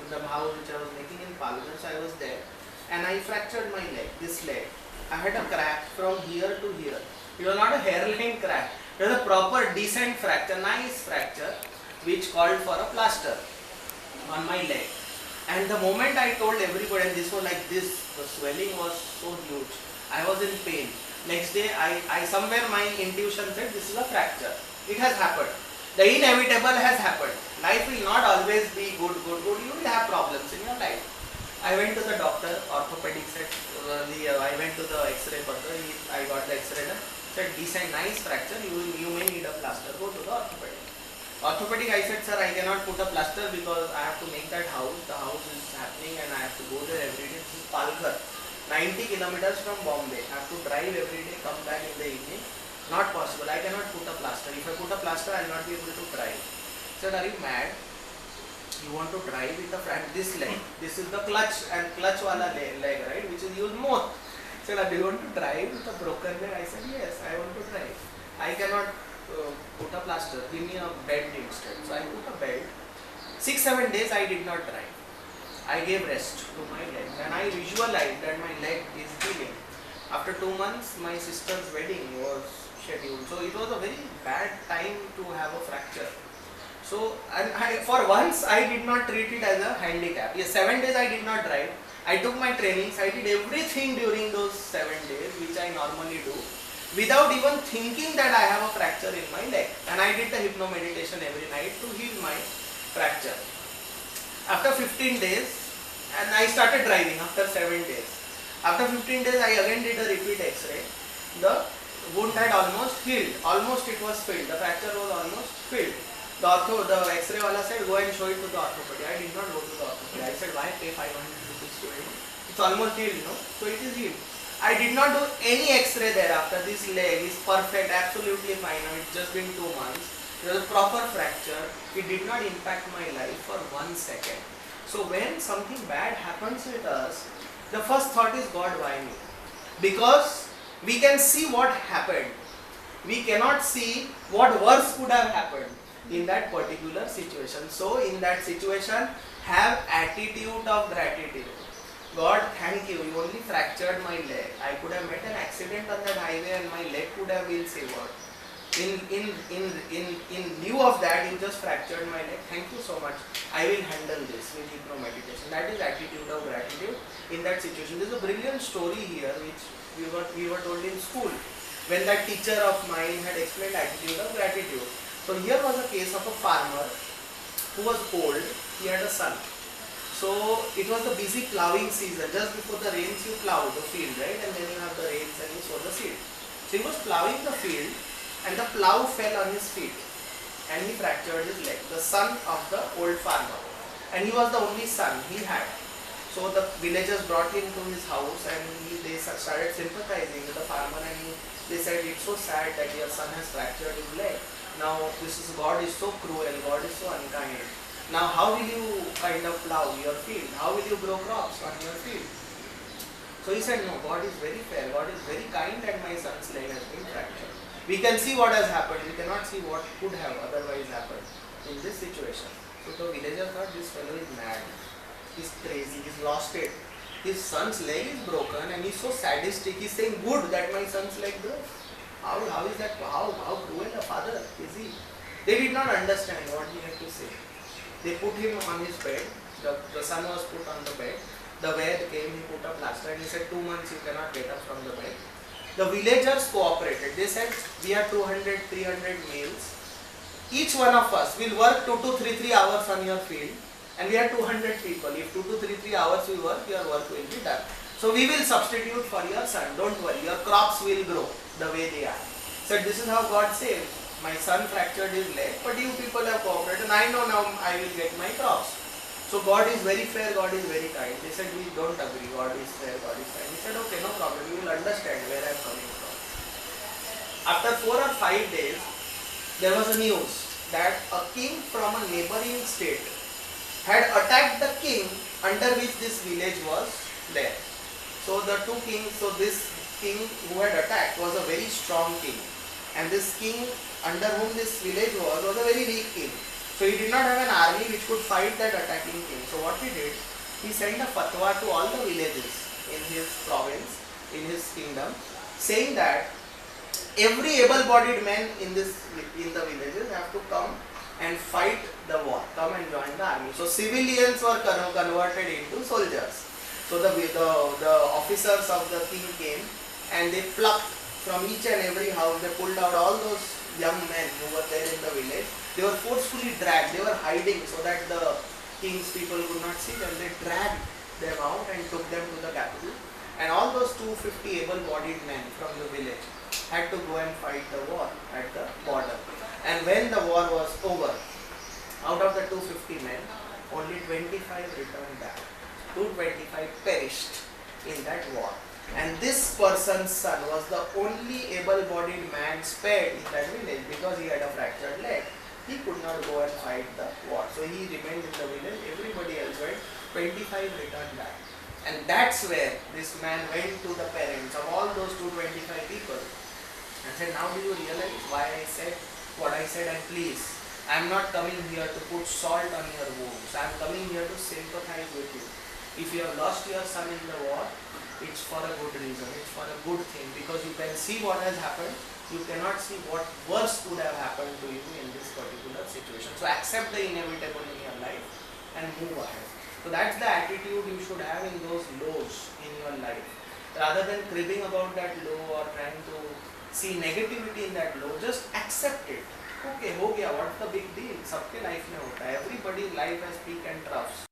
the house which I was making in Palgan, so I was there, and I fractured my leg, this leg. I had a crack from here to here. It was not a hairline crack. It was a proper decent fracture, nice fracture, which called for a plaster on my leg. And the moment I told everybody, and this was like this, the swelling was so huge. I was in pain. Next day, I somewhere my intuition said this is a fracture. It has happened. The inevitable has happened. Life will not always be good. You will have problems in your life. I went to the doctor, orthopedic said, I went to the X-ray further, I got the X-ray done, said decent, nice fracture, you may need a plaster, go to the orthopedic. Orthopedic, I said, sir, I cannot put a plaster because I have to make that house, the house is happening and I have to go there every day. This is Palghar, 90 kilometers from Bombay, I have to drive every day, come back in the evening, not possible, I cannot put a plaster. If I put a plaster, I will not be able to drive. I said, are you mad? You want to drive with a front, this leg, this is the clutch and clutch wala leg, right, which is used more. Said, do you want to drive with a broken leg? I said, yes, I want to drive. I cannot put a plaster, give me a bed instead. So I put a bed. 6-7 days I did not drive. I gave rest to my leg and I visualized that my leg is healing. After 2 months my sister's wedding was scheduled. So it was a very bad time to have a fracture. So, and for once I did not treat it as a handicap. Yes, 7 days I did not drive. I took my trainings, I did everything during those 7 days which I normally do without even thinking that I have a fracture in my leg. And I did the hypno meditation every night to heal my fracture. After 15 days, and I started driving after 7 days. After 15 days I again did a repeat X-ray. The wound had almost healed, almost it was filled, the fracture was almost filled. The X-ray wala said, go and show it to the orthopedic. I did not go to the orthopedic. I said, why pay 500 rupees to it? It's almost healed, no? So it is healed. I did not do any X-ray thereafter. This leg is perfect, absolutely fine. Now it's just been 2 months. It was a proper fracture. It did not impact my life for 1 second. So when something bad happens with us, the first thought is, God, why me? Because we can see what happened. We cannot see what worse could have happened in that particular situation. So in that situation, have attitude of gratitude. God, thank you, you only fractured my leg. I could have met an accident on that highway and my leg could have been saved. In lieu of that, you just fractured my leg. Thank you so much. I will handle this with hypno meditation. That is attitude of gratitude in that situation. There is a brilliant story here which we were told in school when that teacher of mine had explained attitude of gratitude. So here was a case of a farmer who was old, he had a son. So it was the busy ploughing season, just before the rains you plough the field, right, and then you have the rains and you sow the seed. So he was ploughing the field and the plough fell on his feet and he fractured his leg, the son of the old farmer, and he was the only son he had. So the villagers brought him to his house and they started sympathizing with the farmer and they said, it's so sad that your son has fractured his leg. Now God is so cruel, God is so unkind. Now how will you kind of plow your field? How will you grow crops on your field? So he said, no, God is very fair, God is very kind and my son's leg has been fractured. We can see what has happened, we cannot see what could have otherwise happened in this situation. So the villager thought, this fellow is mad, he's crazy, he's lost it. His son's leg is broken and he's so sadistic, he's saying good that my son's leg broke. How is that? How cruel a father is he? They did not understand what he had to say. They put him on his bed. The son was put on the bed. The Ved came, he put a plaster and he said, 2 months you cannot get up from the bed. The villagers cooperated. They said, we are 200, 300 males. Each one of us will work 2 to 3 hours on your field and we are 200 people. If 2 to 3 hours we work, your work will be done. So we will substitute for your son. Don't worry, your crops will grow the way they are. So this is how God saves. My son fractured his leg, but you people have cooperated and I know now I will get my crops. So God is very fair, God is very kind. They said, we don't agree, God is fair, God is kind. He said, okay, no problem, you will understand where I am coming from. After 4 or 5 days, there was a news that a king from a neighboring state had attacked the king under which this village was there. So the two kings, so this king who had attacked was a very strong king, and this king under whom this village was a very weak king. So he did not have an army which could fight that attacking king. So what he did, he sent a fatwa to all the villages in his province, in his kingdom, saying that every able-bodied man in the villages have to come and fight the war, come and join the army. So civilians were converted into soldiers. So the officers of the king came and they plucked from each and every house. They pulled out all those young men who were there in the village. They were forcefully dragged. They were hiding so that the king's people could not see them. They dragged them out and took them to the capital. And all those 250 able-bodied men from the village had to go and fight the war at the border. And when the war was over, out of the 250 men, only 25 returned back. 225 perished in that war. And this person's son was the only able-bodied man spared in that village because he had a fractured leg. He could not go and fight the war. So he remained in the village. Everybody else went. 25 returned back. And that's where this man went to the parents of all those 225 people and said, now do you realize why I said what I said? And please, I am not coming here to put salt on your wounds. I am coming here to sympathize with you. If you have lost your son in the war, it's for a good reason. It's for a good thing because you can see what has happened. You cannot see what worse could have happened to you in this particular situation. So accept the inevitable in your life and move ahead. So that's the attitude you should have in those lows in your life. Rather than cribbing about that low or trying to see negativity in that low, just accept it. Okay, ho gaya, what's the big deal? Sabke life mein hota hai. Everybody's life has peak and troughs.